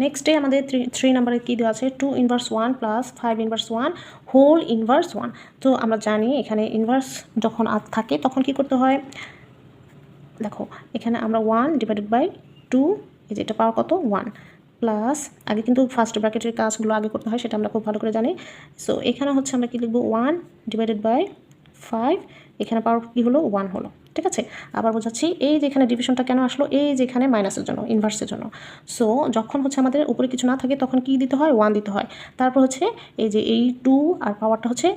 নেক্সটে আমাদের 3 নম্বরে কী দেওয়া আছে 2 inverse 1 plus 5 inverse 1 whole inverse 1। তো আমরা জানি এখানে ইনভার্স যখন থাকে তখন কি করতে হয়, দেখো এখানে আমরা 1 ডিভাইডেড বাই 2, এই যে এটা পাওয়ার কত 1 প্লাস, আগে কিন্তু ফার্স্ট ব্র্যাকেটের কাজগুলো আগে করতে হয়, সেটা আমরা খুব ভালো করে জানি। সো এখানে হচ্ছে আমরা কি লিখবো 1 ডিভাইডেড বাই 5, এখানে পাওয়ার কি হলো 1 হলো। ঠিক আছে, আবার বোঝাচ্ছি এই যে এখানে ডিভিশনটা কেন আসলো, এই যে এখানে মাইনাসের জন্য, ইনভার্সের জন্য। সো যখন হচ্ছে আমাদের উপরে কিছু না থাকে তখন কি দিতে হয় 1 দিতে হয়, তারপর হচ্ছে এই যে এই 2 আর পাওয়ারটা হচ্ছে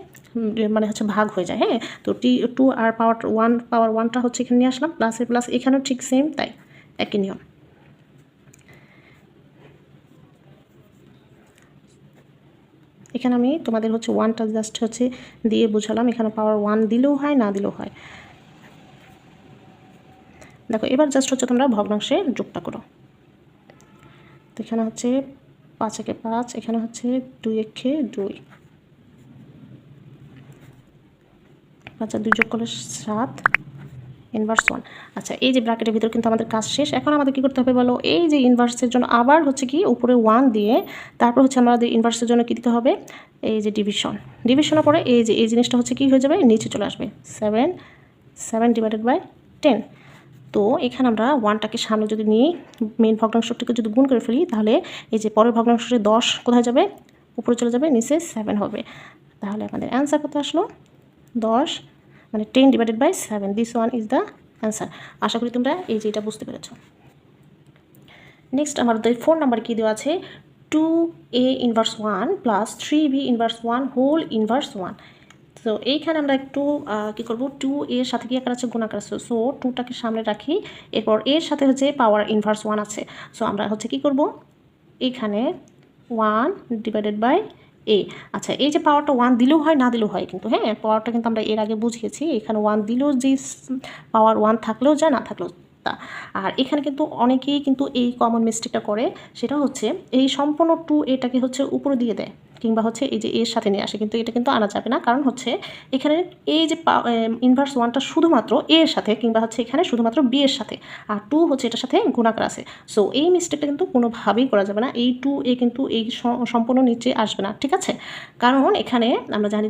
মানে হচ্ছে ভাগ হয়ে যায়। হ্যাঁ, তো 2 আর পাওয়ার 1টা হচ্ছে এখানে নিয়ে আসলাম, প্লাসের প্লাস এখানেও ঠিক সেম তাই, একই নিয়ম। এখানে আমি তোমাদের হচ্ছে 1টা জাস্ট হচ্ছে দিয়ে বুঝালাম, এখানে পাওয়ার 1 দিলেও হয় না দিলেও হয়। দেখো এবার জাস্ট হচ্ছে তোমরা ভগ্নাংশে যোগটা করো। তো এখানে হচ্ছে 5 একে 5, এখানে হচ্ছে 2 একে 2, 5 আর 2 যোগ করলে 7 ইনভার্স 1। আচ্ছা, এই যে ব্র্যাকেটের ভিতর কিন্তু আমাদের কাজ শেষ। এখন আমাদের কী করতে হবে বলো, এই যে ইনভার্সের জন্য আবার হচ্ছে কি উপরে 1 দিয়ে তারপর হচ্ছে আমাদের ইনভার্সের জন্য কী দিতে হবে, এই যে ডিভিশনের পরে এই যে এই জিনিসটা হচ্ছে কি হয়ে যাবে, নিচে চলে আসবে 7 ডিভাইডেড বাই 10। তো এখানে আমরা 1টাকে সামনে যদি নিই, মেইন ভগ্নাংশটাকে যদি গুণ করে ফেলি, তাহলে এই যে পরের ভগ্নাংশে 10 কোথায় যাবে, উপরে চলে যাবে, নিচে 7 হবে। তাহলে আমাদের অ্যান্সার কত আসলো 10, মানে 10 divided by 7, this one is the answer. আশা করি তোমরা এই যে এটা বুঝতে পেরেছো। নেক্সট আমাদের 4 নাম্বার কী দেওয়া আছে 2a inverse 1 plus 3b inverse 1 whole inverse 1। তো এইখানে আমরা একটু কী করবো, 2 এর সাথে কি আকার আছে, গুণাকার আছে। সো 2টাকে সামনে রাখি, এরপর এর সাথে হচ্ছে পাওয়ার ইনভার্স 1 আছে। সো আমরা হচ্ছে কি করব, এইখানে 1 ডিভাইডেড বাই a। আচ্ছা, এই যে পাওয়ারটা 1 দিলেও হয় না দিলেও হয় কিন্তু, হ্যাঁ পাওয়ারটা কিন্তু আমরা এর আগে বুঝিয়েছি, এখানে 1 দিলেও যে পাওয়ার 1 থাকলেও যায়, না থাকলেও তা। আর এখানে কিন্তু অনেকেই কিন্তু এই কমন মিস্টেকটা করে, সেটা হচ্ছে এই সম্পূর্ণ 2 এটাকে হচ্ছে উপরে দিয়ে দেয়, কিংবা হচ্ছে এই যে এর সাথে নিয়ে আসে, কিন্তু এটা কিন্তু আনা যাবে না। কারণ হচ্ছে এখানে এই যে ইনভার্স 1টা শুধুমাত্র এর সাথে, কিংবা হচ্ছে এখানে শুধুমাত্র বি এর সাথে, আর 2 হচ্ছে এটার সাথে গুণাকার আছে। সো এই মিস্টেকটা কিন্তু কোনোভাবেই করা যাবে না, এই 2a কিন্তু এই সম্পূর্ণ নিচে আসবে না। ঠিক আছে, কারণ এখানে আমরা জানি